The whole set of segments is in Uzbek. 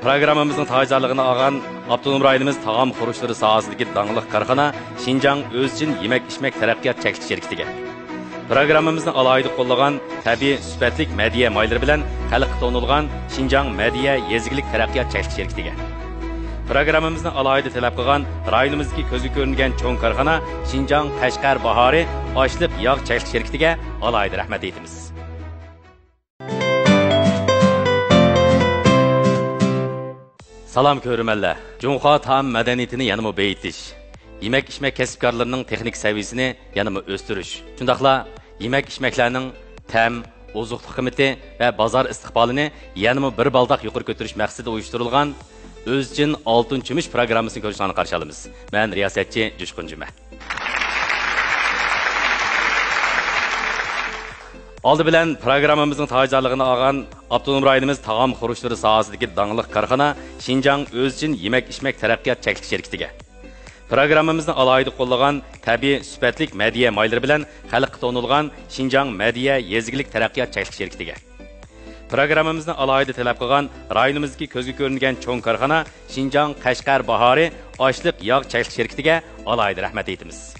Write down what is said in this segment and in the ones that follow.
Programmamızın tacirliğini ağan Abdunum rayonimiz tağam kuruluşları sahasındaki dağınlıq karxana Şinjan Özçin Yemek-İçmek Taraqqiyat Çəkiliş şirketiga. Programmamızın alaydı qollagan tabii sübətlik mədiyyə mayları bilan xalqqa tonulgan Şinjan Mədiyyə Yezgilik Taraqqiyat Çəkiliş şirketiga. Programmamızın alaydı tələb qılğan rayonimizdagi ko'zga ko'ringan cho'ng karxana Şinjan Qashqar Bahori Oshliq yog' Çəkiliş şirketiga alaydı rahmat aytamiz. Salam ko'rmanlar. Junxo taom madaniyatini yanama beyitish, yemek-içmek kasbkorlarining texnik saviyasini yanama o'stirish. Shundaqla yemek-içmeklarning tam, ozuqlik qiymati va bozor istiqbolini yanama bir baldaq yuqori ko'tarish maqsadida uyushtirilgan Özçin Altın Kumush programmasini ko'rishni qarshi olamiz. Men riyosatchi Jushqun Juma. Aldı bilen programmamızın tacirliğini ağan Abdunum rayonimiz tağam kuruluşları sahasındaki dağınlıq karxana Şinjan Özçin Yemek-İçmek Taraqqiyat Çəkiliş şirketiga. Programmamızın alaydı qollagan tabii sübətlik mədiyyə mayları bilan xalqqa tonulgan Şinjan Mədiyyə Yezgilik Taraqqiyat Çəkiliş şirketiga. Programmamızın alaydı tələb qılğan rayonimizdagi ko'zga ko'ringan cho'ng karxana Şinjan Qashqar Bahori Oshliq yog' Çəkiliş şirketiga alaydı rahmat aytamiz.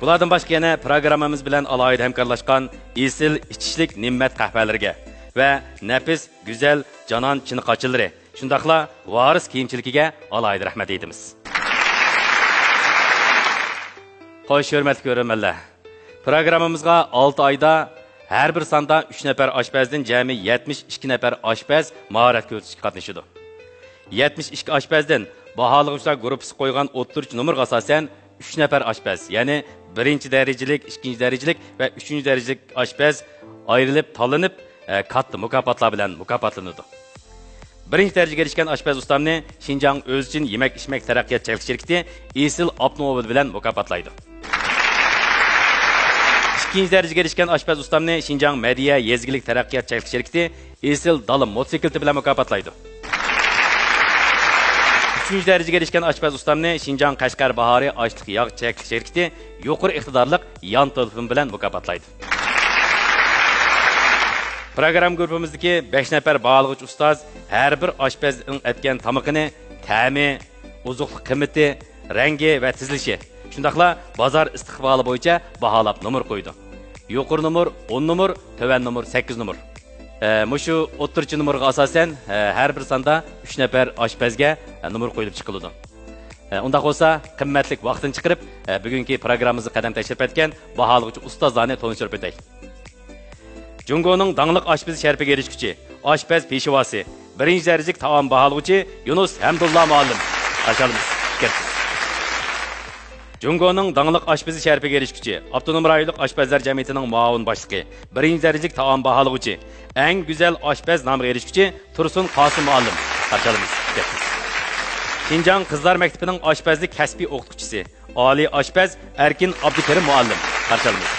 Bulardan başqa yana programmamiz bilan alayda hamkorlashgan Isil ichishlik nimmat qahvalarga va nafis, go'zal janon chiniqochilari, shundaqla varis kiyimchiligiga alayda rahmat aytamiz. Xo'sh, hurmatli ko'ruvchilar. Programmamizga 6 oyda har bir sonda 3 nafar oshpazdan jami 72 nafar oshpaz mahorat ko'rsatishga qatnashadi. 72 oshpazdan baholig'uvchilar guruhi qo'ygan 33 nomerga asosan 3 nafar oshpaz, ya'ni 1-derecəlik, 2-derecəlik və 3-derecəlik oshpaz ayrılıb, tanınıb, katta mukofotlar bilan mukofotlanadi. 1-derecəga erishgan oshpaz ustamni Şinjan Özçin Yemek-İçmek Taraqqiyat Çəkiliş şirketi Isil avtomobil bilan mukofotlaydi. 2-derecəga erishgan oshpaz ustamni Şinjan Mədiyyə Yezgilik Taraqqiyat Çəkiliş şirketi Isil Dalım mototsikleti bilan mukofotlaydi. 3. derecəga erishgan oshpaz ustamni Şinjan Qashqar Bahori Oshliq yog' Çəkiliş şirketi yuqori iqtidorli yon telefon bilan mukofotlaydi. Program guruhimizdagi 5 nafar baholig'uvchi ustoz har bir oshpazning aytgan tamoqini ta'mi, ozuqlik qiymati, rangi va tizilishi, shundaqla bozor istiqboli bo'yicha baholab nomer qo'ydi. Yuqori nomer 10 nomer, to'van nomer 8 nomer. Muşu o'ttirchi nomerga asosan har bir sonda 3 nafar oshpazga nomer qo'yilib chiqiladi. Unda bo'lsa, qimmatli vaqtini chiqarib, bugungi programmamizni qadam tashlab etgan baholig'uvchi ustozlarni tanishtirib o'taylik. Jungoning danglik oshpaz sharpiga erishguchi, oshpaz peshvosi, 1-derecəlik taom baholig'uvchi Yunus Hamdullah muallim. Qarşılaymiz. Jungoning danglik oshpazi sharpiga erishguchi, Abdunum rayonlik oshpazlar jamiyatining muavin boshlig'i, 1-derecəlik taom baholig'uvchi, eng go'zal oshpaz nomiga erishguchi Tursun Qosim muallim. Qarşılaymiz. Şinjan Qizlar Maktabining oshpazlik kasbiy o'qituvchisi, oliy oshpaz Erkin Abdukarim muallim. Qarşılaymiz.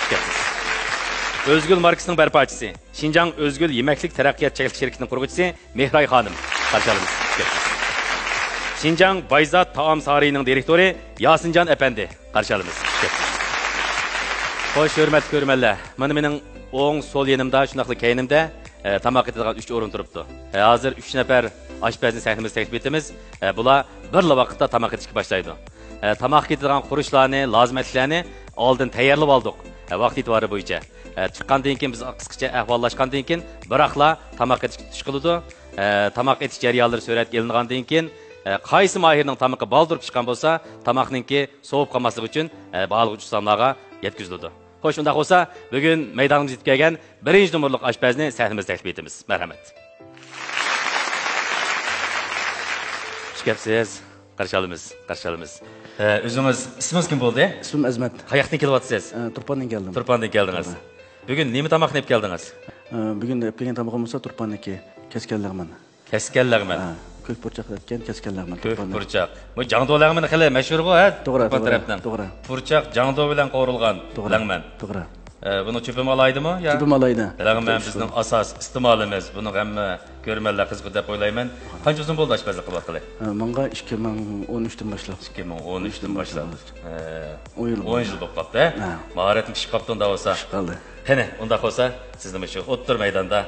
Özgül markasining barpochisi, Şinjan Özgül Yemeklik Taraqqiyat Çəkiliş şirketining quruvchisi Mehray xonim. Qarşılaymiz. Şinjan Bayzat taom sariyining direktori Yasinjon efendi. Qarşılaymiz. Xo'sh, hurmatli ko'rmanlar. Mana mening o'ng sol yanimda, shunaqli kaynimda tamoq etadigan 3 o'rin turibdi. Hozir 3 nafar oshpazni sahnimizga taklif etamiz. Bular bir vaqtda tamoq etishga boshlaydi. Tamoq etadigan qurushlarni, lozimatlarni oldin tayyorlab oldik. Vaqt e'tibori bo'yicha. Chiqqandan keyin biz qisqacha ahvollashgandan keyin biroqla tamoq etishga tush qiladi. Tamoq etish jarayonlari suratga ilingandan keyin qaysi mahirning tamoqi baldirib chiqqan bo'lsa, tamoqninki sovib qolmasligi uchun baholig'uvchi ustamlarga yetkaziladi. Xo'sh, unda bo'lsa, bugun maydonimizga yetib kelgan 1-nomerlik oshpazni sahnimizga taklif etamiz. Marhamat. Xushkepsiz. Qarşılaymiz. O'zingiz ismingiz kim bo'ldi? İsmim Azmat. Qayoqdan kelyapsiz? Turpandan keldim. Turpandan keldingiz. Bugun nima tamoqni yeb keldingiz? Bugun yeb kelgan tamoqim bo'lsa turpanniki keskanlarman. Keskanlarman. Ko'k burchaq etgan keskanlarman. Ko'k burchaq. Bu jangdolarman xili mashhur-ku, ha? To'g'ri. Burchaq jangdo bilan qovurilgan langman. To'g'ri. Buni cho'pim olaydimi? Cho'pim olaydi. Langman bizning asos iste'molimiz. Buni hamma ko'rmanlar qiziq deb o'ylayman. Qancha uzun bo'ldi oshpazlik qilib? Menga 2013dan boshlab. 2013dan boshlab. 10 yil bo'lib qoldi. Mahoratim pishib qoldi bo'lsa. Qoldi. Qani, unda bo'lsa, sizni shu o'ttir maydonda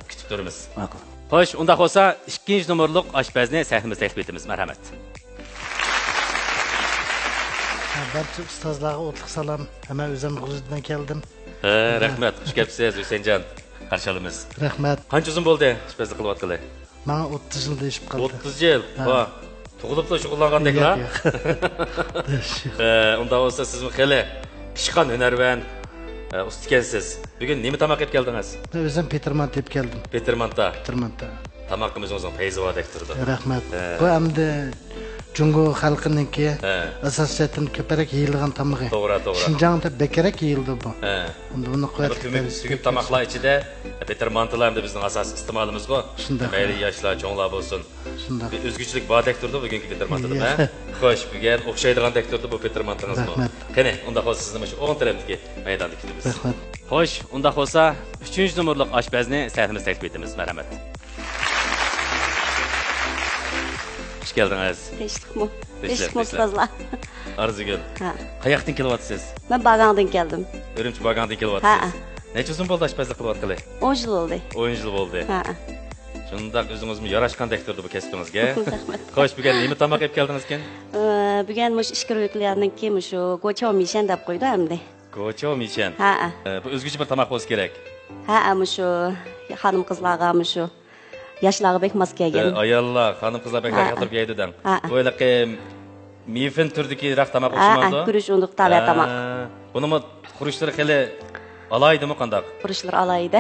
kutib turamiz. Ma'qul. Xo'sh, unda bo'lsa, 2-numurluq oshpazni sahnimizga taklif etamiz. Marhamat. Barcha ustozlarga o'tliq salom. Hamma o'zim G'uzdan keldim. Rahmat. Xush kelibsiz, Husaynjon. Qarshi olamiz. Rahmat. Qancha uzun bo'ldi oshpazlik qilyaptili? Menga 30 yil deyishib qoldi. 30 yil. Va, tug'ilibla shug'ullangandeklar. Unda bo'lsa, sizmi xeli pishqan hunarvan usta ekansiz. Bugun nima tamoq yeb keldingiz? Men o'zim Petermont deb keldim. Petermonda. Petermontda. Tamoqimiz o'zing fayzvodek turdi. Rahmat. Bu hamda Jungo xalqiniki asosiyatan ko'proq yeyilgan tamog'i. To'g'ri. Shinjongda bekerak yeyildi bu. Unda buni qo'yib tugib tamoqlar ichida Petermontlar ham bizning asosiy iste'molimiz-ku. Mayli yoshlar, cho'nglar bo'lsin. Shunday. O'zguchilik bordek turdi bugungi Petermontda. Xo'sh, bugun o'xshaydigandek turdi bu Petermontingizmi? Qani, unda bo'lsa sizni shu o'ng tarafdagi maydonda kutamiz. Rahmat. Xo'sh, unda bo'lsa 3-numurluq oshpazni sahnimizga taklif etamiz. Marhamat. Hoş geldiniz. Teşekkür ustozlar. Arzugul. Qayoqdan kelyapsiz? Men Bag'andan keldim. Urumchi Bag'andan kelyapsiz. Necha uzun bo'ldi oshpazlik qilyaptili? 10 yil bo'ldi. 10 yil bo'ldi. Shundaq o'zingizmi yarashqandek turdi bu kasbingizga. Xo'sh, bugun nima tamoq yeb keldingiz ekan? Bugun mush ishkirliklardan keyin shu go'cho mishan deb qo'ydi hamda. Go'cho mishan. Bu o'zgacha bir tamoq bo'lsa kerak. Shu xonim qizlarga shu yaşlarga bek mos kelgan. Ayollar, xonim qizlar bek yoqtirib yeydidan. Bo'ylaqi mifin turdiki raq tamoq o'xshamadi. Guruch unduq tava tamoq. Bunimi xurushlari xili alaydimi qandaq? Xurishlar alaydi.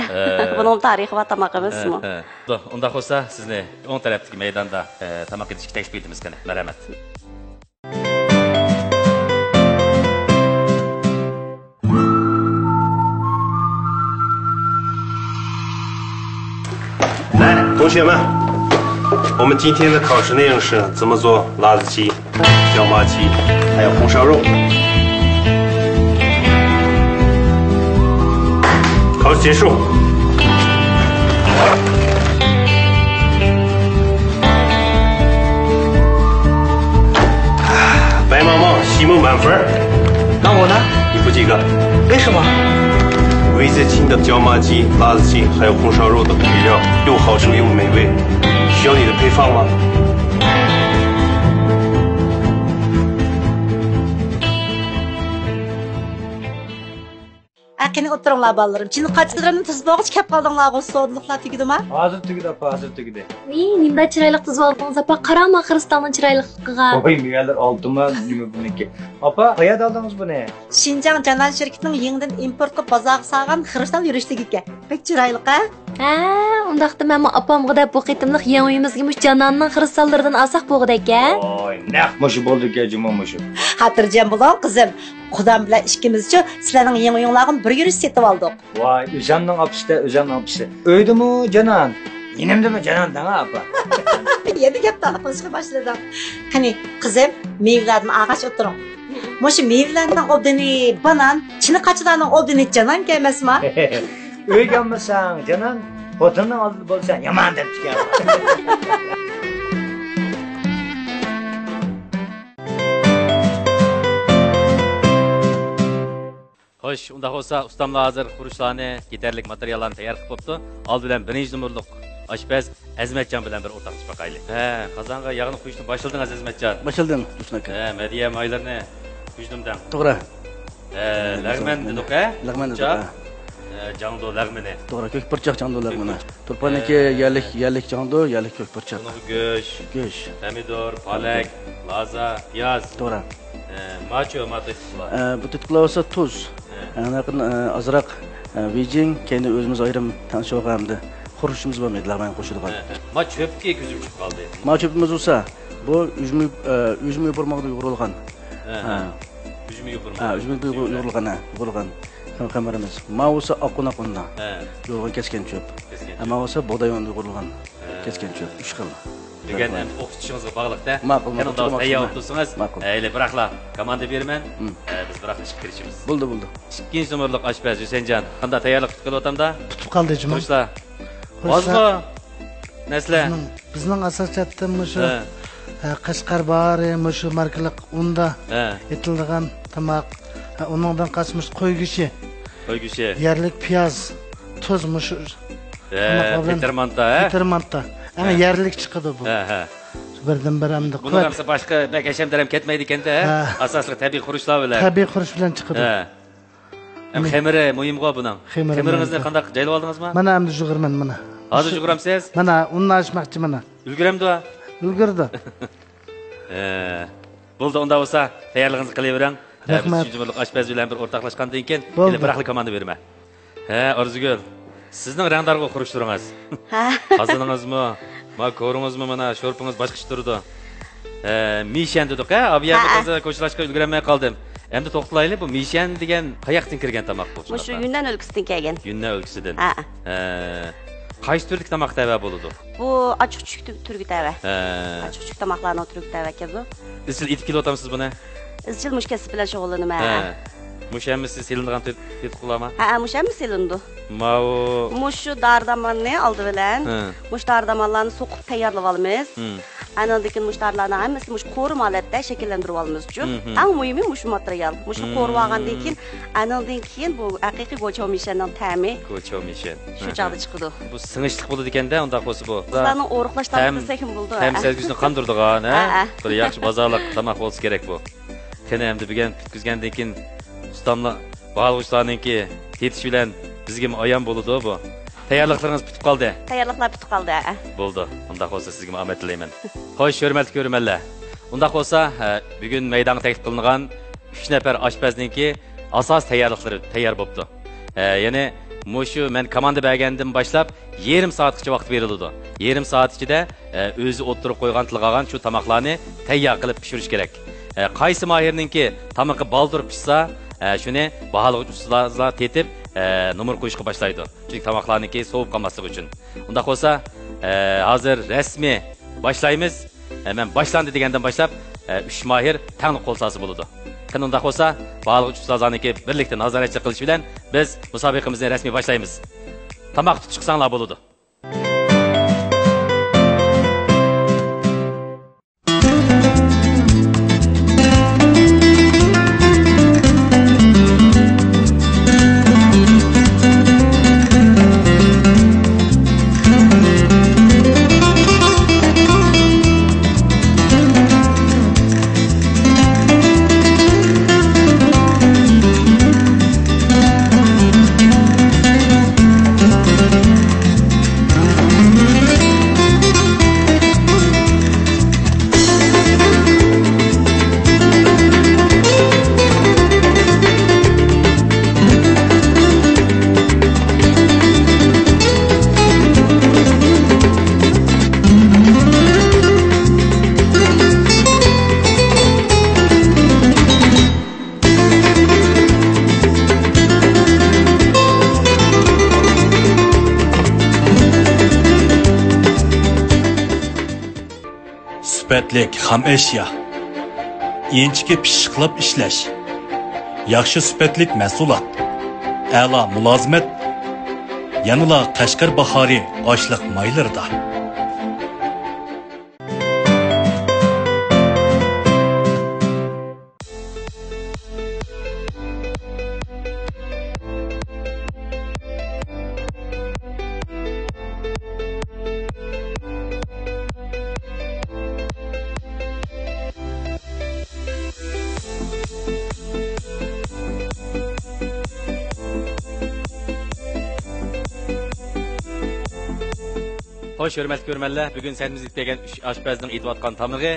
Buning tarixi va tamog'imizmi? Unda bo'lsa, sizni o'ng tarafdagi maydonda tamoq yeyishga taklif etamiz qani. Marhamat.同学们，我们今天的考试内容是怎么做辣子鸡、椒麻鸡，还有红烧肉。考试结束。白茫茫，西蒙满分。那我呢？你不及格。为什么？味子轻的椒麻鸡、辣子鸡还有红烧肉的配料又好吃又美味，需要你的配方吗？Akini o'tiringlar bolalarım. Chini qachilarini tizbog'ich kep qoldinglar-ku, sodliqlar tugidimi? Hozir tugidi, hozir tugidi. Nimda chiroyli qiz oldingiz, apa? Qarama Xristoning chiroyligiga. Voy, megalar oltimi, nima buniki? Apa, qayerda oldingiz buni? Xinjiang Janan shirkatining yangidan import qilib bozorga solgan kristal yurishligi. Bek chiroyli-a? Undaqda men opamga deb bu qitimliq yangi uyimizga mush Jananning kristallaridan alsaq bo'g'idaka. Voy, naq mush bo'ldi-ku, juma mush. Xotirjam bo'ling, qizim. Xudam bilan ikkimizcha sizlarning yangi uyinglarni bir yurish setib oldik. Voy, o'zamning opishda, o'zamning opishda. O'ydimi Janan? Yenimdimi Janan danga apa? Yedi gap talaqlashga boshladim. Qani, qizim, mevlardan ağaç o'tiring. Mush mevlarning oldini banan, chini qachilarning oldini Janan kelmasmi? O'yganmisan, Janan? Xotinning oldida bo'lsan, yomon deb chiqar. Xo'sh, unda bo'lsa, ustamlar hozir xurishlarni, yetarlik materiallarni tayyor qilib qo'yibdi. Old bilan 1-numurluq oshpaz Azmatjon bilan bir o'rtoqlashib boqaylik. Qozonga yog'ni quyishni boshdingiz Azmatjon. Boshladim, Husnaka. Madiya maylarni quyishimdan. To'g'ri. Lag'man dedik-a? Lag'man dedik. Jangdo lag'mini. To'g'ri, ko'k burchaq jangdo lag'mini. Turpaniki yallik jangdo, yallik ko'k burchaq. Go'sht, pomidor, palak, laza, piyoz. To'g'ri. Macho matishlar. Bu tutqlar bo'lsa tuz. Anaqin azroq vijing, keyin o'zimiz ayrim tanishib olganimda xurishimiz bo'lmaydi, lag'man qo'shilgan. Ma cho'pga ko'zim chiqib qoldi. Ma cho'pimiz bo'lsa, bu üzümü yupurmoqda yo'g'rilgan. Üzümü yupurmoq. Yo'g'rilgan. Kameramiz. Ma bo'lsa oquna qunda. Yo'g'rilgan keskin cho'p. Ma bo'lsa bodayonda yo'g'rilgan keskin cho'p. 3 xil. Degan o'qitishingizga bog'liqda. Ma'qul. Tayyor tursangiz, biroqlar komanda beraman. Biz biroq ishga kirishimiz. Bo'ldi. 2-numurluq oshpaz Husaynjon. Qanday tayyorlik qilyaptimda? Tutib qoldi juma. Xo'shlar. Hozmi? Naslar? Bizning asosiyatdan shu Qashqar bari, shu markalik unda etilgan tamoq. Uningdan qasmish qo'y go'shti. Qo'y go'shti. Yerlik piyoz, tuz, Petermanta, Petermanta. Ana yerlik çıkıdı bu. Birden bir hamda. Bunun hepsi başka bek eşemderem ketmeydi endi, asaslı tabiiy qurishlar bilan. Tabiiy qurish bilan chiqadi. Hem xemiri muhimga buning. Xemiringizni qanday jaylab oldingizmi? Mana endi jug'irman mana. Hozir jug'uramsiz? Mana unni ochmoqchi mana. Ulguramdi. Ulgurdi. Bo'ldi, unda bo'lsa, tayyorligingizni qilavering. Rahmat. Biz 3-yillik oshpaz bilan bir o'rtoqlashgandan keyin Bo'ldi. yana bir aqli komanda berma. Orzugul. Sizning rangdarga qurishtiringiz. Hazilingizmi? Ma ko'ringizmi mana sho'rpingiz boshqacha turdi. Mishan dedik, Abiyaga toza ko'chilashga ulguramay qoldim. Endi to'xtalaylik, bu mishan degan qayoqdan kirgan tomoq bu? Shu Yunnan o'lkasidan kelgan. Yunnan o'lkasidan. Qaysi turlik tomoq tava bo'ladi? Bu ochiq chuchuk turgi tava. Ochiq chuchuk tomoqlarni turgi tava ekan bu. Izchil etib kelyapsiz buni? Izchil mush kasb bilan shug'ullanaman. Mushamisiz silingan tetqulama? Mushammi silindi. Mao. Mushu dardamanni oldi bilan, mush dardamanlarni so'qib tayyorlab olamiz. Andan keyin mushlarlarni hammasi mush qo'rim holatda shakllantirib olamiz uchun. Eng muhimi mush material. Mush qo'rib olgandan keyin, andan keyin bu haqiqiy go'cho mishanning ta'mi. Go'cho mishan. Shu chaqda chiqadi. Bu singishlik bo'ladi ekanda, unda bo'lsa bu. Sizlarni o'riqlashdan bilsak ham bo'ldi. Ham sezgisini qandirdigan, bir yaxshi bozorlik tomoq bo'lsa kerak bu. Qani endi bugun bitkizgandan keyin ustamlar bog'lovchilarningki tetish bilan bizga ayon bo'ladi bu. Tayyorliklaringiz bitib qoldi. Tayyorliklar bitib qoldi. Bo'ldi. Unda bo'lsa sizga omad tilayman. Xo'sh, hurmatli ko'rmanlar. Unda bo'lsa, bugun maydonga taklif qilingan 3 nafar oshpazningki asos tayyorliklari tayyor bo'libdi. Ya'ni mushu men komanda bergandan boshlab yarim soatgacha vaqt beriladi. Yarim soat ichida o'zi o'tirib qo'ygan tilg'agan shu tomoqlarni tayyor qilib pishirish kerak. Qaysi mahirninki tomoqi baldur pishsa, shuni baholovchi ustalar tetib nomer qo'yishga boshlaydi. Chunki tomoqlarniki sovib qolmasligi uchun. Unda bo'lsa, hozir rasmiy boshlaymiz. Men boshlandi degandan boshlab 3 mahir tang qo'l so'zi bo'ladi. Qani unda bo'lsa, baholovchi ustalarniki birlikda nazoratchi qilish bilan biz musobaqamizni rasmiy boshlaymiz. Tomoq tutib chiqsanglar bo'ladi. Süpetlik ham eşya, inchiki pishiqlab ishlash, yaxshi süpetlik mahsulot, a'lo mulozimat, yanıla Qashqar bahori oshliq maylarida. Xo'sh, hurmatli ko'rmanlar, bugun sendimiz etgan 3 oshpazning etayotgan tamig'i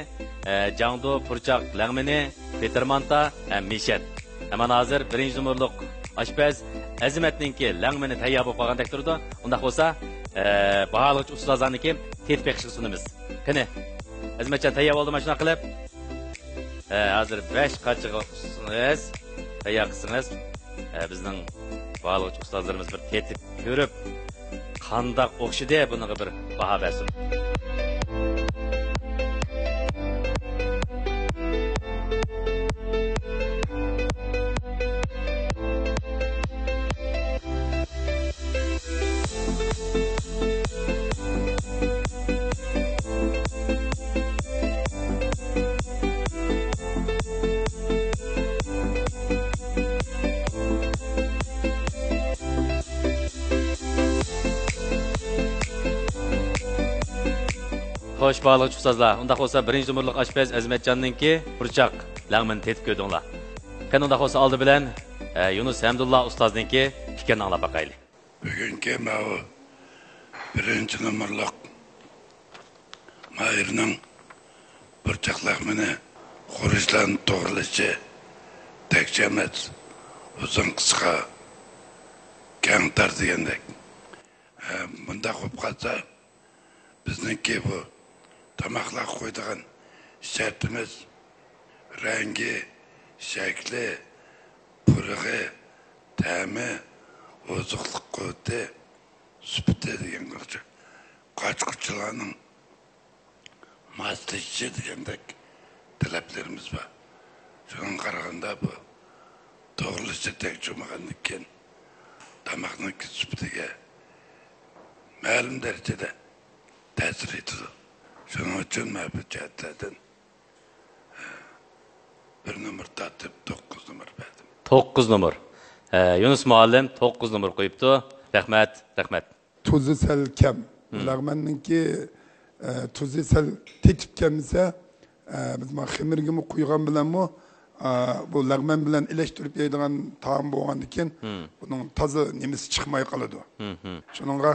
jangdo, purchoq, langmini, petermanta ham mishan. Mana hozir birinchi nomerlik oshpaz Azimatninki langmini tayyor bo'lib qolgandek turdi. Unda bo'lsa, baholovchi ustozlarniki tetib beqishga sunamiz. Qani, Azimatjon tayyor bo'ldimi shuna qilib? Hozir 5 qachiq ustiz tayyor qilsangiz, bizning baholovchi ustozlarimiz bir tetib ko'rib qandaq o'xshidi buniga bir baho bersin. Xo'sh, bog'lovchi ustozlar, unda bo'lsa birinchi numurlik oshpaz Azmatjonninki burchaq lag'mini tetib ko'rdinglar. Qani unda bo'lsa oldi bilan Yunus Hamdulla ustozninki fikrni anglab boqaylik. Bugungi ma'u birinchi numurlik Mahirning burchaq lag'mini xurishlarni to'g'rilashi tekcha emas, uzun qisqa keng tar degandek. Bunda qo'yib qolsa bizningki bu tomoqlar qo'ydigan shartimiz rangi, shakli, purig'i, ta'mi, oziqlik quvvati, sifati degan qochqurchilarning moslashishi degandek talablarimiz bor. Shunga qaraganda bu to'g'rilishi tekcha bo'lgandan keyin tomoqning sifatiga ma'lum darajada ta'sir etadi. Shuning uchun men bu jihatlardan bir numar tatib 9 numar berdim. 9 numar. Yunus muallim 9 numar qo'yibdi. Rahmat, rahmat. Tuzi sal kam. Lag'manninki tuzi sal tetib kamsa, biz ma xamirga qo'ygan bilanmi bu lag'man bilan ilashtirib yeydigan taom bo'lgandan keyin buning toza nemisi chiqmay qoladi. Shuningga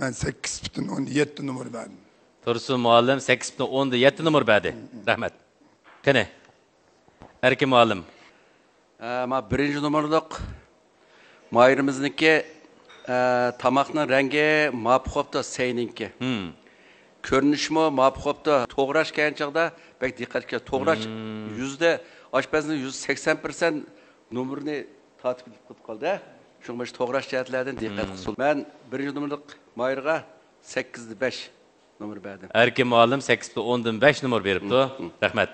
men 8.17 numar berdim. Tursun muallim 8.17 numar berdi. Rahmat. Qani? Erkin muallim. Ma birinchi numurliq Mahirimizniki tamoqning rangi ma'qulda sayninki. Ko'rinishmi ma'qulda to'g'rash kelganchaqda bek diqqatga to'g'rash yüzde oshpazning 180% numarini tatib qoldi. Shunga to'g'rash jihatlardan diqqat qilsin. Men birinchi numurliq Mahirga 8.5 numar berdim. Erkin muallim 8.10dan 5 numar beribdi. Rahmat.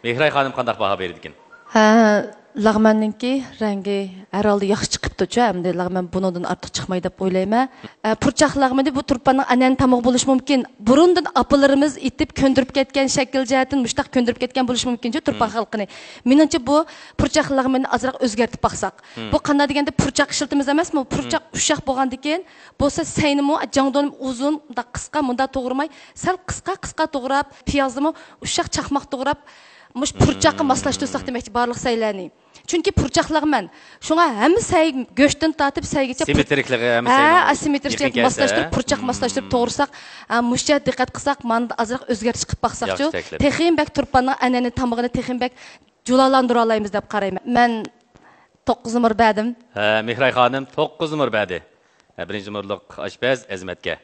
Mehray xonim qanday baho berdi ekan? Lag'manninki rangi herhalde yaxshi chiqibdi-ku, endi lag'man bundan ortiq chiqmaydi deb o'ylayman. Purchaq lag'mani bu turpanning anan tamoq bo'lishi mumkin. Burundan apalarimiz itib ko'ndirib ketgan shakl jihatdan mushtaq ko'ndirib ketgan bo'lishi mumkin-ku turpan xalqini. Menimcha bu purchaq lag'mani azroq o'zgartib baqsaq. Bu qanday deganda purchaq ishiltimiz emasmi? Purchaq ushoq bo'lgandan keyin bo'lsa saynimi jangdon uzun, unda qisqa, bunda to'g'rimay, sal qisqa to'g'rab, piyozni ushoq chaqmoq to'g'rab mush purchaqqa moslashtirsak demakchi barliq saylarni. Chunki purchaq lag'man. Shunga hamma say go'shtdan tatib saygacha simetrikligi hamma say. Asimetriklik moslashtirib, purchaq moslashtirib to'g'risak, mushcha diqqat qilsak, manda azroq o'zgartish qilib baqsaqchu, texim bak turpanning anani tamog'ini texim bak julalandira olamiz deb qarayman. Men 9 numar berdim. Mehray xonim 9 numar berdi. Birinchi numurliq oshpaz Azmatga.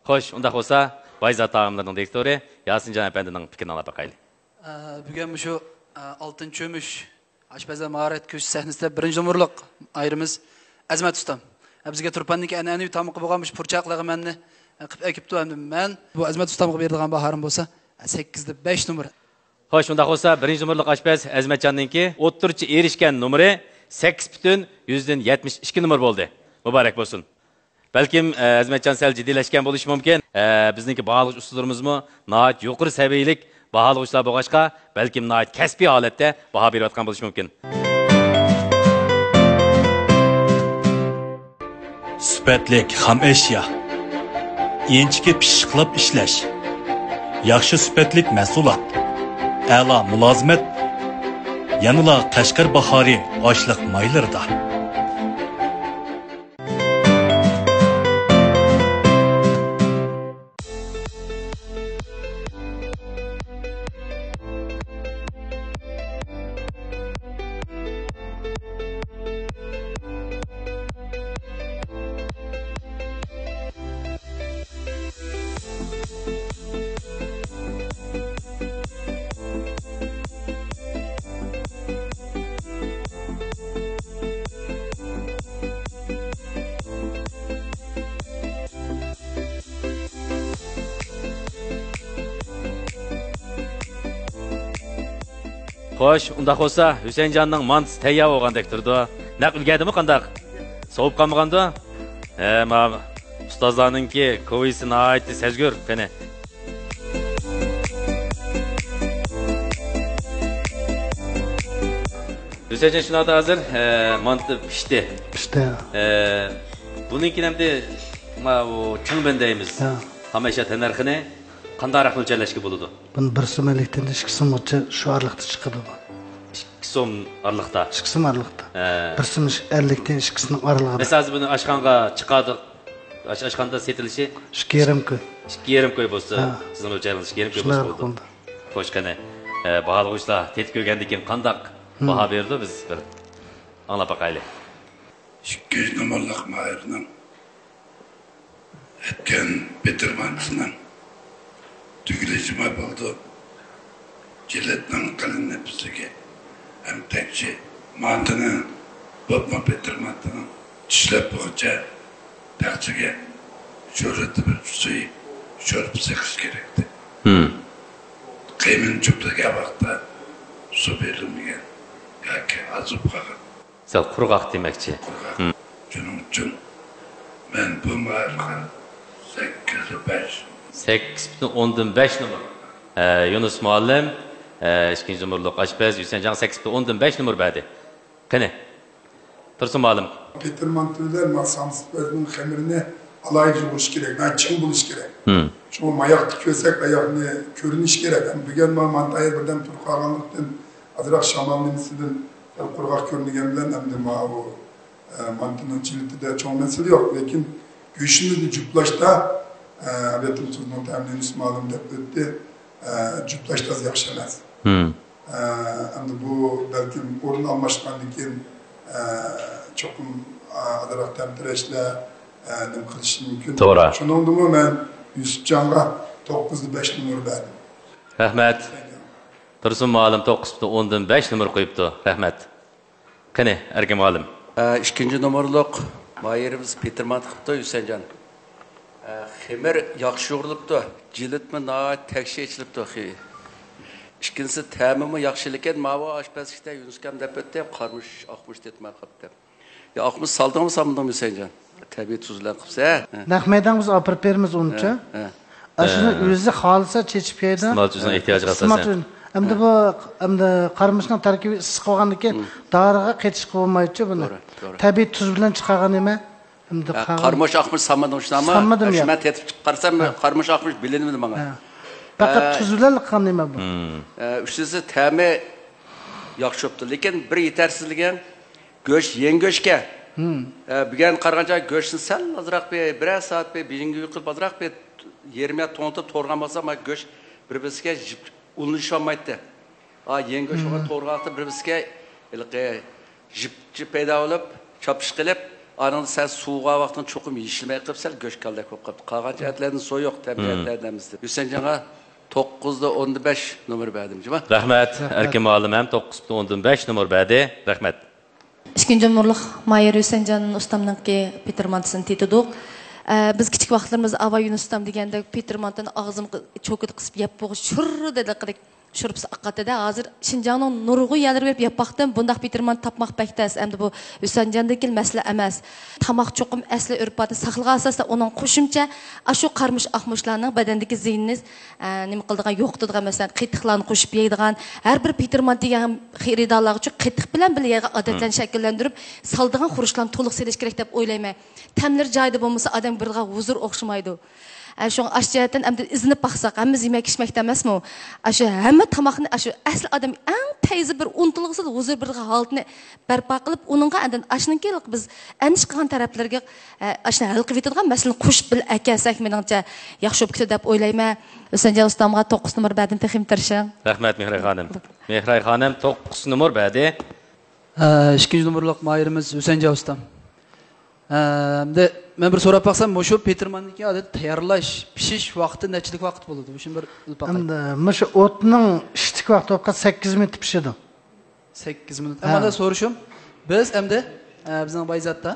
Xo'sh, unda bo'lsa, Bayzat taomlarining direktori Yasinjon apandining fikrini olib boqaylik. Bugun shu 6-cho'mish oshpazlar mahorat ko'sh sahnasida birinchi numurliq ayrimiz Azmat ustam. Bizga turpanniki an'anaviy tamoqi bo'lganmish purchaq lag'manni qilib ekibdi. Endi men bu Azmat ustamga berilgan bahorim bo'lsa 8.5 numar. Xo'sh, unda bo'lsa birinchi numurliq oshpaz Azmatjonninki o'ttirchi erishgan numeri 8.172 numar bo'ldi. Muborak bo'lsin. Balkim Azmatjon sal jiddiylashgan bo'lishi mumkin. Bizningki bog'lovchi ustalarimizmi nihoyat yuqori saviyalik baholovchilar bo'lg'achqa, balkim nihoyat kasbiy holatda baho berayotgan bo'lishi mumkin. Sifatlik ham eşya. Enchiki pishiqlab ishlash. Yaxshi sifatlik mahsulot. A'lo mulozimat. Yanıla Qashqar bahori oshliq maylarida. Xo'sh, unda bo'lsa Husaynjonning mantis tayyor bo'lgandek turdi. Naq ulgadimi qandaq? Sovib qolmaganda? Ma ustozlarningki kovisi nihoyat sezgur, qani. Husaynjon shunada hozir manti pishdi. Buningki endi ma u chingben deymiz. Hamisha tanarxini qandayroq o'lchanlashga bo'ladi? Buni 1 so'm 50 dan 2 so'mgacha shu orliqda chiqadi bu. 2 so'm orliqda. 2 so'm orliqda. 1 so'm 50 dan 2 so'm oralig'ida. Masalan, buni oshxonga chiqadi. Oshxonada setilishi 2,5 kun. 2,5 kun bo'lsa, sizning o'lchamingiz 2,5 kun bo'lsa. Xo'sh, qani, baholg'uvchilar tetib ko'rgandan keyin qanday baho berdi biz bir anglab boqaylik. 200 numaralık Mahir'nin etken bitirmantısının tügüleceğime buldu. Ciletten kalın hepsine hem tekçi mantının botma bitirmantının çişlep bakıca tercihge şöhreti bir suyu şörüp sekiz gerekti. Kıyımın çöpteki vakta su verilmeyen yaki azıp kakın. Sen kurgaq demekçi. Şunun için ben bu Mahir'e 8,5 numar. Yunus muallim, ikinci numaralık aşpez, Hüseyincan 8,5 numar verdi. Qani? Tursun muallim. Petermantılar masamsızların xemirini alaycı buluş gerek, ben çın buluş gerek. Şu mayak kösek ayağını körünüş gerek. Bugün mantayı birden Türkağanlıktan, azırak Şamanlımsıdan kurgaq körünügen bilen hem de o mantının çiliti de çoğun mesele yok. Lakin güçünüzü cüplaşta abiyetim sözünün temleniz malum da öttü. Cüplaşta yakşamaz. Hem de bu belki orun almaşkanlıkken çokum adarak temtireşle nem kılışı mümkün. Doğru. Şunun mu ben Yusuf Can'a 9,5 numara verdim. Rahmet. Tursun muallim 9,5 numara koyuptu. Rahmet. Qani, erkin muallim. İkinci numaralık Mahirimiz Peterman qıptı Hüseyincan. Xemir yaxşı yoğruluptu. Cilitmi naat tekşi içilipti. İkincisi təmimi yaxşılıken mava aşpazlıkta Yunuskam dep ötdi. Qarmış, aqmış detmay qıptı. Ya aqmış saldın mı samdın Hüseyincan? Tabii tuzlar qıpsa. Naqmaydan biz apırıp berimiz onunca. Aşını özü xalisa çeçip yeydi. İsmailcüzün ihtiyacı qasasen. Endi bu qarmishning tarkibi issiq qolgandan keyin doriga qetish qilmaydi buni. Tabiiy tuz bilan chiqargan nima? Endi qarmish aqmish sammadan shunami? Shunman tetib chiqarsam qarmish aqmish bilinmadi menga. Faqat tuz bilan qilgan nima bu? Uchinchisi ta'mi yaxshi bo'libdi, lekin bir yetersizligi go'sht yeng go'shtga. Bugun qaraganda go'shtni sal ozroq bir soat bejinga yuqib ozroq yermay to'ntib to'rgan bo'lsa, go'sht bir-biriga ulanışamaydı. Yeni göçme torgahtı bir bizge jipçi peyda olup çapış kılıp anında sen suğa vaktin çokum yeşilmeye kıpsal göç kaldı kopqap. Qagan etlerden soy yok tabiatlardanızdı. Hüseyincan'a 9,15 numara verdim. Rahmet. Erkin muallim hem 9,15 numara verdi. Rahmet. İkinci numaralık Mahir Hüseyincan'ın ustamdaki Petermantisini tetidik. Biz kichik vaqtlarımızda Ava Yunustam deganda Petermandan ağzım cho'kit qisib yeb bo'g'ish shur dedi qidik shurpsi aqatida hozir Shinjongning nurg'u yerlari berib yeb baqdim bundaq Peterman tapmaq baktas endi bu Hüseyinjandagi masala emas tamoq cho'qim asli urfatni saqlagan asosda uning qo'shimcha shu qarmish aqmushlarning badandagi ziynini nima qildigan yo'qdigan masalan qitiqlarni qo'shib yeydigan har bir Peterman degan xaridorlar uchun qitiq bilan birga odatlarni shakllantirib saldigan xurishlarni to'liq selish kerak deb o'ylayman. Tamlar joyida bo'lmasa odam birga huzur o'xshamaydi. Shu aşjihatdan endi izinib baqsaq, hammamiz yemak ichmakda emasmi? Shu hamma tamoqni shu asl odam eng tayzi bir untilg'isiz huzur bir holatni barpo qilib, uningga endi ashninkilik biz anish qilgan taraflarga ashni hal qilib yetadigan masalani qo'shib bil akasak meningcha yaxshi bo'lib deb o'ylayman. Hüseyincan ustamga 9 numar berdim texim tirishing. Rahmat Mehray xonim. Mehray xonim 9 numar berdi. İkinci numaralık Mahirimiz Hüseyincan ustam. Men bir so'rab baqsam, shu Petermanniki odat tayyorlash, pishish vaqti nechilik vaqt bo'ladi? Shu bir ilpaq. Endi shu o'tning ishlik vaqti o'qqa 8 minut pishadi. 8 minut. Amanda so'rishim, biz endi bizning Bayzatda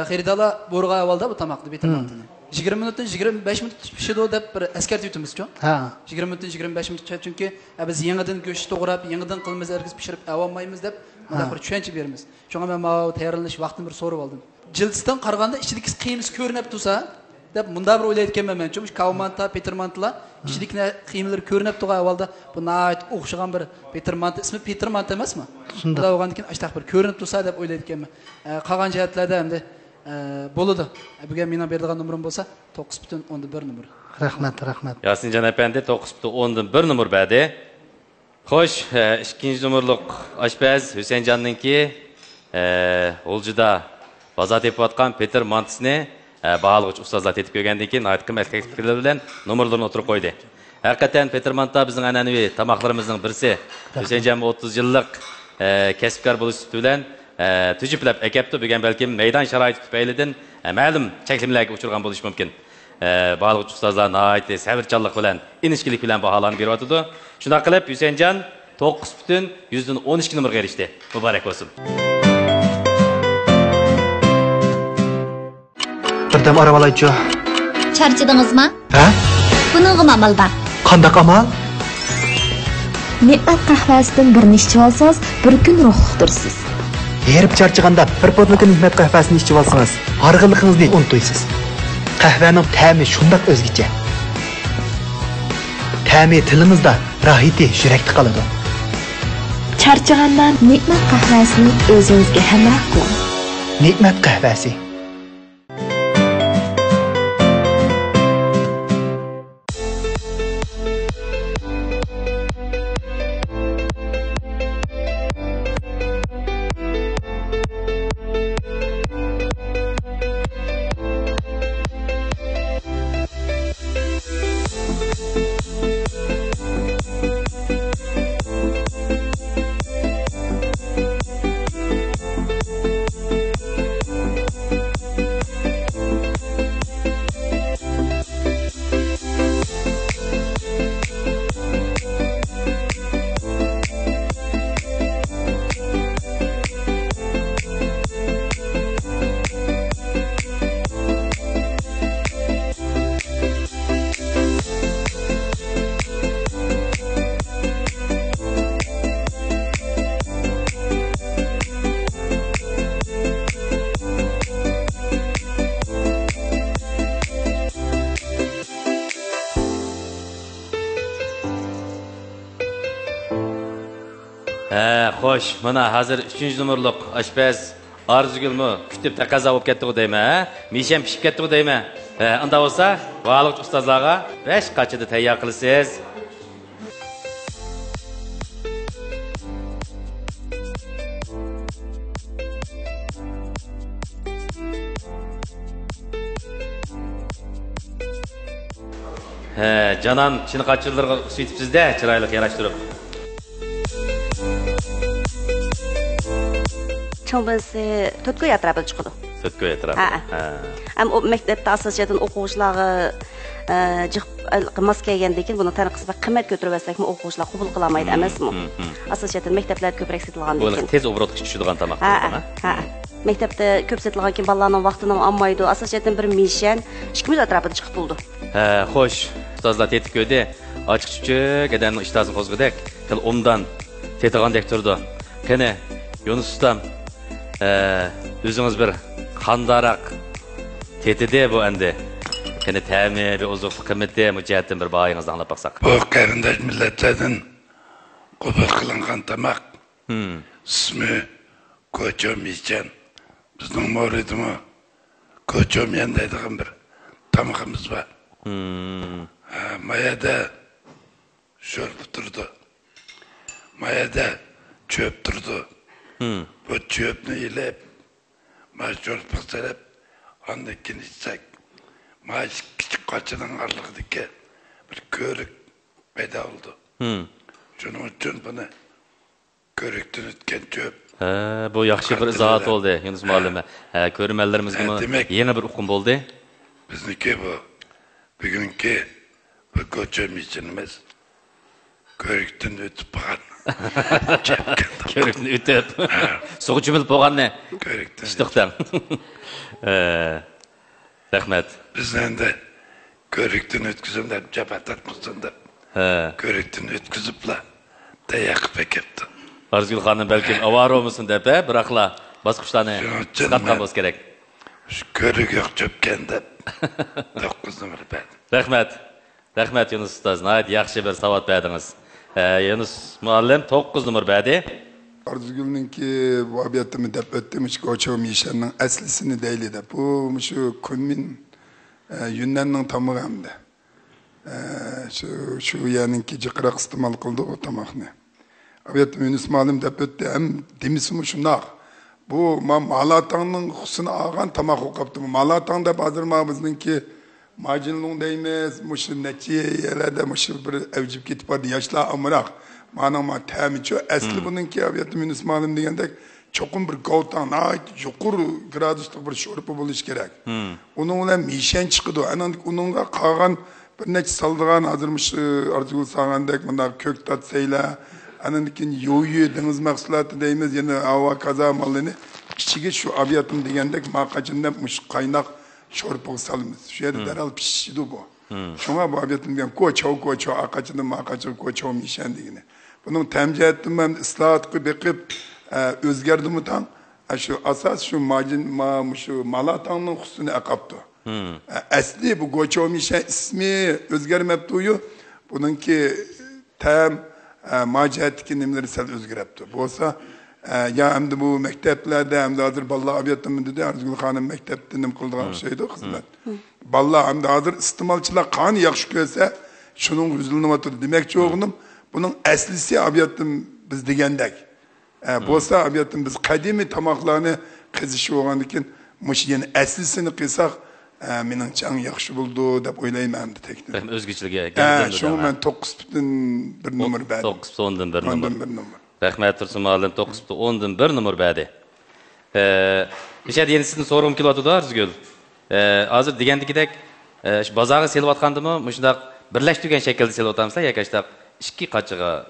xaridorlar bo'rg'a avvalda bu tamoqni Petermannini 20 minutdan 25 minut pishadi deb bir eskartib o'tamiz-ku. 20 minutdan 25 minut chunki biz yangidan go'sht to'g'rab, yangidan qilimiz ergiz pishirib olmaymiz deb mana bir tushuncha beramiz. Shunga men mana tayyorlanish vaqtini bir so'rab oldim. Jilsdan qaraganda ichidagi qiyimiz ko'rinib tursa deb bunda bir o'ylayotganman men. Chunki Kavmanta, Petermantlar ichidagi qiyimlar ko'rinib turgan avvalda bu nayt o'xshagan bir Petermant ismi Petermant emasmi? Shunda bo'lgandan keyin ashtaq bir ko'rinib tursa deb o'ylayotganman. Qolgan jihatlarda endi Boludu. Bugün mening berdigan numarim bo'lsa 9.1 numar. Rahmat, rahmat. Yasincan efendi 9.1 numar berdi. Xo'sh, ikkinchi numurliq oshpaz Husaynjonninki Oljuda bozor tepayotgan Peter Mantisni bağlıqçı ustazlar tetip ko'rgandan keyin qimmatli fikrlar bilan nomerlarni o'tirib qo'ydi. Haqiqatan Peter Manta bizning an'anaviy tamoqlarimizning birisi. Husaynjon 30 yillik kasbkor bo'lish bilan tujuplab akapti bo'lgan balkim maydon sharoiti tufaylidan ma'lum cheklimlarga uchirgan bo'lishi mumkin. Bağlıqçı ustazlar nihoyat sabrchanlik bilan, inishkilik bilan baholarni beryotdi. Shunday qilib Husaynjon 9.12 numaraga erishdi. Muborak bo'lsin. Birdam arabalaychi. Charchadingizmi? Ha? Buningga amal bor. Qanday amal? Ne'mat qahvasidan bir nechta olsangiz, bir kun ruhlantirsiz. Yerib charchaganda bir podniki Ne'mat qahvasini ichib olsangiz, horg'inligingizni unutmaysiz. Qahvaning ta'mi shundoq o'zgacha. Ta'mi tilimizda, rohati yurakda qoladi. Charchagandan Ne'mat qahvasini o'zingizga hamroh qiling. Ne'mat qahvasi. Xo'sh, mana hozir 3-numurliq oshpaz Arzugulmi kutib taqozo bo'lib ketdi deymi, ha? Misham pishib ketdi deymi? Unda bo'lsa, baliqchi ustozlarga 5 qachida tayyor qilasiz. Canan chini qachilarga suytibsiz-da, chiroyli yarashtirib. Çoğunluğu Tötköy etrafında çıkıyordu. Tötköy etrafı. Ama o mektepte asılcıdan okuyuşları Moskvaga kelgandan buni tanqisba qimmat ko'tarib o'quvchilar qabul qilmaydi emasmi? Asosiyatan maktablar ko'proq setilgandan keyin. Bu tez obratga tushadigan tamoq. Ha. Maktabda ko'p setilgan keyin bolalarning vaqtini olmaydi. Asosiyatan bir mishan 2 atrofida chiqib bo'ldi. Xo'sh, ustozlar Tetikko'yda ochiq-chuchuk edanning ishtahasini qo'zg'adak, qil umdan tetigandek turdi. Qani, Yunus ustam, o'zingiz bir qandaroq tetidi bu endi. Qani ta'mi ve ozuqlik qimmati mujihatdan bir bayingizni anglab baqsaq. Bu qarindosh millatlardan qabul qilingan tamoq. İsmi ko'chom yeycan. Bizning moridimi ko'chom yandaydigan bir tamoqimiz bor. Mayada sho'rb turdi. Mayada cho'p turdi. Bu cho'pni ilib, sho'rb qilib, ondan keyin ichsak maaş küçük kaçının arlıqdaki bir körük payda oldu. Şunun için bana körükten ötken çöp. Bu yaxşı bir izahat oldu Yunus müallime. Körümellerimiz gibi yeni bir uqum oldu. Bizniki bu. Bugünkü bu koçum içinimiz körükten ötüp bağın. Körükten ötüp. Soğuk cümül bağın ne? Körükten. İştikten. Rahmet. Bizden de körükten ötküzüm de cepat atmışsın da. Körükten ötküzüpla dayak pekepti. Arzgül Hanım belki avar olmuşsun depe bırakla baskışlarını çıkartkan boz gerek. Şu körük yok çöpken de 9 numara verdim. Rahmet Yunus Ustaz. Nayet yaxşı bir savat verdiniz. Yunus Muallim 9 numara verdi. Arzugül'ninki bu abiyattımı dep öttemiş ki o çoğum işlerinin eslisini değil de. Bu şu Kunmin Yunnan'ın tamı hem de. Şu yaninki cıkırak istimal kıldı o tamakını. Abiyattım Yunus malum dep ötte hem demisimi şundak. Bu Malatan'ın husunu ağan tamak okaptı. Malatan'da bazırmağımızınki macunluğun değmez, muşu netiye yerlerde muşu bir evcip gitip vardı yaşlı amırak. Manama temiço esli bununki abiyattım Yunus malum diyendek çokum bir kovtan, yukur gradusluk bir şorupu buluş gerek. Onunla mişen çıkıdı. Onunla kağan bir neç saldırgan hazırmış Arzugul sağandek bunlar kök tat seyla. Anandikin yoyu deniz mahsulatı değmez yani hava kaza malını içige şu abiyattım diyendek makacındanmış kaynak şorupu salımız. Şu yerde derhal pişişiydi bu. Şuna bu abiyattım diyen koço akacının makacı koço mişen diyene. Bunun temcih ettim ben ıslahat bekip özgerdi mi tam? Şu asas şu Malatan'ın husunu akaptı. Esli bu koço mişen ismi özgermeptuyu bununki tem macihetteki nimleri sel özgürepti. Bu olsa ya hem de bu mekteplerde hem de hazır Balla abiyattım dedi Arzugul Hanım mektepte nim kıldığım şeydi hizmet. Balla hem de hazır istimalçılar kanı yakşı görse şunun hüzlünü oturdu. Demek ki oğlum bunun eslisi abiyattım biz digendek. Bu olsa abiyattım biz kadimi tamaklarını kızışı oğandikin mış yani eslisini kıysak mening can yaxshi buldu deb o'ylayman endi teknik. O'zgachiga Şunu men 9.1 numar berdim. 9.10 numar. Rahmat Tursun muallim 9.10 numar berdi. Necha deydi sizning so'rag'im kelyapti Arzugul. Hozir degandikidek bozorga selyapgandimi, shundaq birlashtirgan shaklda selyapmizlar yoki shundaq ikki qachiga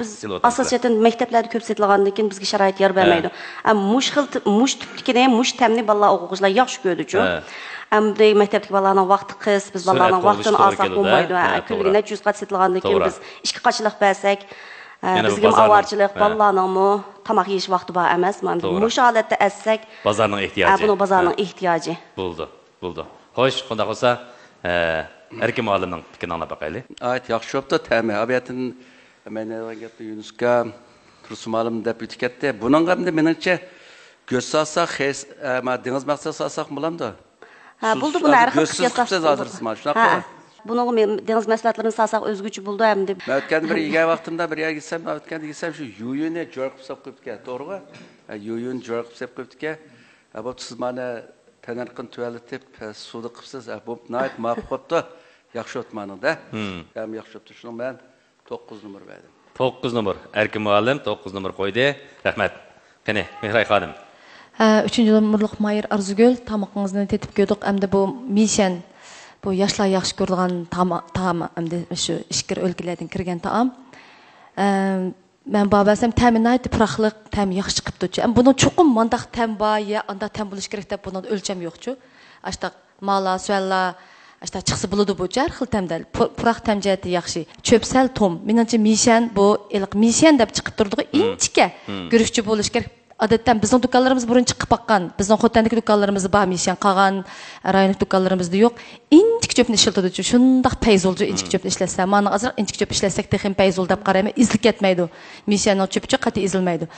biz asosiyatan maktablarda ko'p setilgandan keyin bizga sharoit yor bermaydi. Mush tiplikini, mush tamni bolalar o'quvchilar yaxshi ko'rdi-ku. Amda maktabdagi bolalarning vaqti qis, biz bolalarning vaqtini olsak bo'lmaydi. Kunligiga necha yuz qat setilgandan keyin biz ikki qachilik bersak, bizga avorchilik bolalarning tamoq yeyish vaqti bor emas. Mush holatda assak, bozorning ehtiyoji. Buni bozorning ehtiyoji. Bo'ldi. Xo'sh, qanday bo'lsa, Erkin muallimning fikrini anglab boqaylik. Ayt, yaxshi bo'pti, ta'mi abiyatin men gapni Yunusga Tursun muallim deb o'tib Bunun hamda meningcha göz salsak, dengiz maqsad salsak bo'lamdi. Buldu buni har xil qiyoslar. Buni dengiz mahsulotlarini salsak o'zguchi bo'ldi ham deb. Men o'tgan bir yegan vaqtimda bir yerga gitsam, o'tgan shu yuyuni jo'r qilib solib qo'yibdi, to'g'rimi? Yuyun jo'r qilib solib qo'yibdi. Bu siz mana tanarqin tuvaletib suvda qilibsiz. Bu nayt ma'qulda yaxshi o'tmanida. Ham yaxshi o'tdi. Shuni men 9 numar verdim. 9 numar. Erkin muallim 9 numar qo'ydi. Rahmat. Qani, Mehray xonim. 3-cü numurluq Mayır Arzugul tamaqınızını tetip gördük. Hem de bu mişen bu yaşlar yaxşı görülgan taam hem de şu işkir өлkələrdən kirgen taam. Ben babasam təminat pıraqlıq, təm yaxşı çıxıbdı. Bunun çoxum mandaq təm var ya, anda təm buluş gerek de bunun ölçəm yoxçu. Aştaq mala, sualla İşte çıksı buludu bu car xil təmdəl. Pıraq təmcəti yaxşı. Çöpsəl tom. Menimcə mişən bu eliq mişən deb çıxıb durduğu inçikə görüşçü buluş gerek. Adətən bizning dükanlarımız burun çıxıb baqqan. Bizning xotandakı dükanlarımız bar mişən qalğan rayonluq dükanlarımızda yox. İnçik çöpni işlətdi. Şundaq peyzolcu inçik çöpni işləsə, mana azraq inçik çöp işləsək texim peyzol deb qarayma izlik etməydi. Mişənin çöpçü qati izilməydi.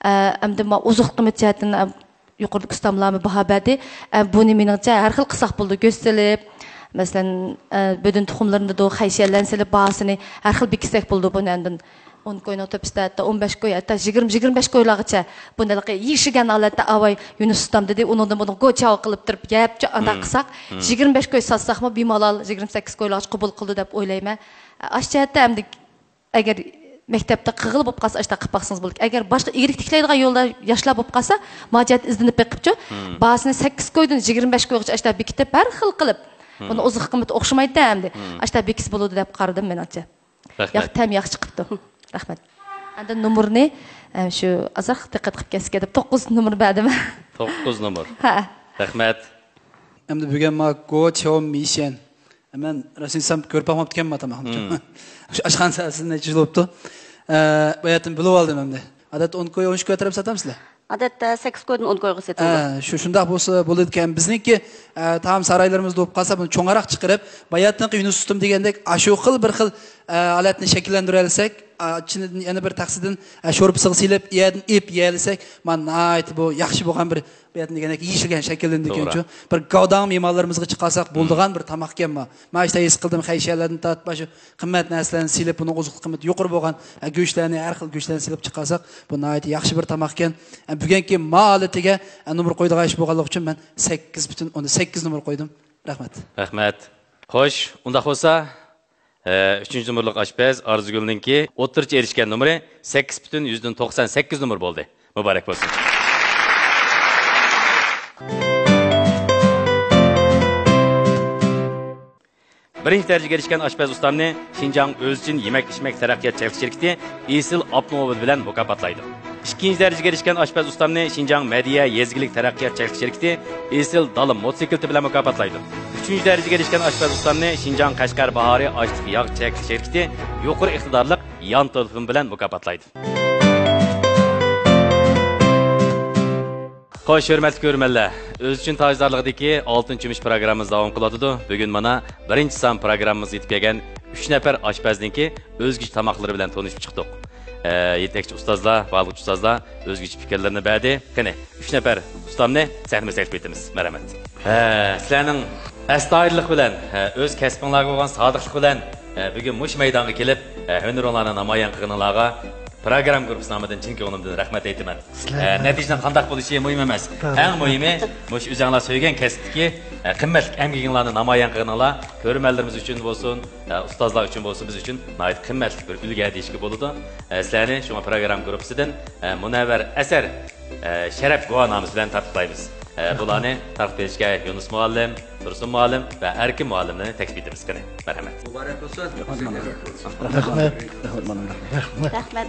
Əmdə ma uzuq qiymət cəhətdən yuqorluq ustamlarımı baha berdi. Bunu menimcə hər xil qısaq buldu göstərilib. Mesela bödün toxumlarında da xayşiyələnsilib bahasını hər xil bikisək buldu bunu əndin. 10 koyun otobüsdə, hətta 15 koy, hətta 20-25 koylağıca bundalıqı yişigen alətdə avay Yunus ustam dedi, onu da bunu qoçağı qılıb durub, yəyəbcə anda qısaq, 25 koy satsaq mı, bir malal 28 koylağıç qubul qıldı deyib oylayma. Aşçəhətdə əmdi, əgər məktəbdə qığıl bo'lib qalsa, işte qıpaqsınız bulduk. Əgər başqa iğrik tiklaydigan yolda yaşlar bo'lib qalsa, macət izdinib beqibcə, bahasını 8 koydun, 25 koyğıca işte bikitib, hər xil qılıb. Bunu uzuq qiyməti oxşamaydı əmdi. Aşta bekis buludu deyib qaradım mən açı. Yax təm yaxşı çıxıbdı. Rəhmət. Anda numurni şu azaq diqqət qilib kəsək edib 9 numur berdim. 9 numur. Ha. Rəhmət. Əmdi bugün ma go çom mişən. Mən rəsmsəm görüb baxmapdı kəmmə tamam. Aşxan səsində necə olubdu? Bayatım bilib aldım əmdi. Adət 10 koy 13 götürüb satamsızlar. Adətdə 8 koydun 10 koyğu setildi. Şundaq bolsa boladikan bizniki tam saraylarımızda olub qalsa bunu çoğaraq çıxırıb bayatnıq Yunus ustum degəndək aşu xil bir xil alatni şəkilləndirə alsak içinden yana bir taksidan şorpisiga silib, yerdan ep yelisak, men nayt bu yaxshi bo'lgan bir bu yerdan degan yeyishilgan shakllanadi ekan-ku. Bir gavdan me'morlarimizga chiqarsak bo'ldigan bir tamoq ekanmi. Men işte his qildim, xayshalarni tatib, shu qimmat narsalarni silib, buni oziqlik qiymati yuqori bo'lgan go'shtlarni, har xil go'shtlarni silib chiqarsak, bu nayt yaxshi bir tamoq ekan. Bugungi ma'olatiga numar qo'ydigan ish bo'lganligi uchun men 8.8 numar qo'ydim. Rahmat. Rahmat. Xo'sh, unda bo'lsa 3-chi numurlik oshpaz Arzugulninki o'ttircha erishgan numeri 8.98 numur bo'ldi. Muborak bo'lsin. Birinchi darajaga erishgan oshpaz ustamni Xinjiang o'zchin yemak-ichmak taraqqiyot shirkati Esil avtomobil bilan mukofotlaydi. İkinci darajaga erishgan oshpaz ustamni Xinjiang Mediya yezgilik taraqqiyot shirkati Esil Dalim mototsikleti bilan mukofotlaydi. Üçüncü darajaga erishgan oshpaz ustamni Xinjiang Qashqar Bahori ochliq yog' shirkati yuqori iqtidorli yon telefon bilan mukofotlaydi. Xo'sh, hurmatli ko'rmanlar, o'z uchun tojdorligidagi 6-kumush programmamiz davom qiladi. Bugun mana 1-son programmamiz yetib kelgan 3 nafar oshpazniki o'zgacha tamoqlari bilan tanishib chiqdik. Yetakchi ustozlar, balg'uchi ustozlar o'zgacha fikrlarini berdi. Qani, 3 nafar ustamni sahnamizga taklif etamiz. Marhamat. Sizlarning astoydillik bilan, o'z kasbingizga bo'lgan sodiqlik bilan bugun mush maydonga kelib, hunaringlarni namoyon qilganlarga program guruhi nomidan chin ko'nglimdan rahmat aytaman. Natijadan qanday bo'lishi muhim emas. Eng muhimi mush o'zingizlar söygan kasbdagi qimmatli emgiginglarni namoyon qilganlar ko'rmanlarimiz uchun bo'lsin, ustozlar uchun bo'lsin, biz uchun nihoyat qimmatli bir ulgu deyishga bo'ladi. Sizlarni shu program guruhidan munavvar asar sharaf guvohnomasi bilan taqdirlaymiz. Bularni taqdim etishga Yunus muallim, Tursun muallim va Erkin muallimlarni taklif etamiz. Qani, marhamat. Muborak bo'lsin. Rahmat.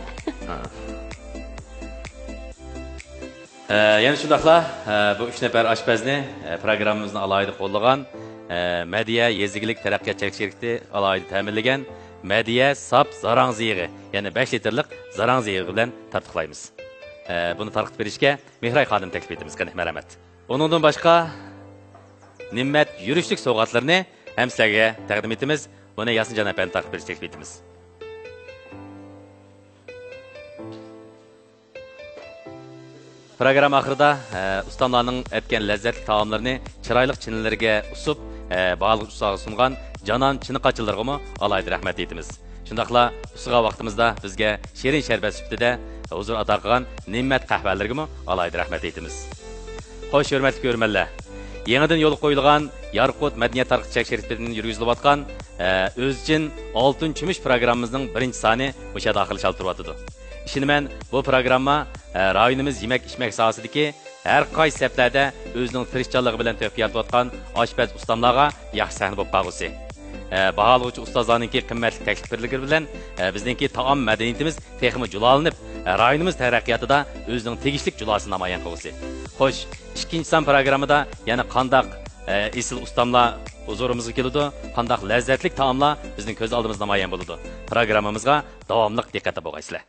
Yana shundaqla bu 3 nafar oshpazni programmamizni alohida qo'llagan Mediya yezgilik taraqqiyot shirkati alohida ta'minlagan Mediya Sap zarang ziyig'i, ya'ni 5 litrlik zarang ziyig'i bilan tartiblaymiz. Buni tarqitib berishga Mehray xonim taklif etamiz. Qani, marhamat. Onundan başqa nimmat yurishlik sovg'atlarini ham sizlarga taqdim etamiz. Buni Yasinjon apani tarqib berish taklif etamiz. Program oxirida ustamlarning aytgan lazzatli taomlarni chiroyli chinlarga usib, bog'liq ustaga sungan Janon chiniqachilarga alohida rahmat aytamiz. Shundaqla usiga vaqtimizda bizga shirin sharbat sifatida huzur ato qilgan nimmat qahvalarga alohida rahmat aytamiz. Xo'sh, hurmatli ko'rmanlar, yangidan yo'l qo'yilgan Yarqut madaniyat tarqitish shirkatining yurgizilayotgan o'zchin 6-kumush programmamizning 1-soni o'sha daxil shaltiryapti. Ishonaman, bu programma rayonimiz yemak-ichmak sohasidagi har qaysi saflarda o'zining tirishchanligi bilan tayyorlayotgan oshpaz ustamlarga yaxshi sahna bo'lib qolgusi. Baholg'uchi ustozlarningki qimmatli takliflari bilan bizningki taom madaniyatimiz texmi julolanib, rayonimiz taraqqiyotida o'zining tegishli julosini namoyon qilgusi. Xo'sh, 2-son programmada yana qandaq esil ustamlar huzurimizga keladi, qandaq lazzatli taomlar bizning ko'z oldimizda namoyon bo'ladi. Programmamizga davomli diqqatda bo'lasizlar.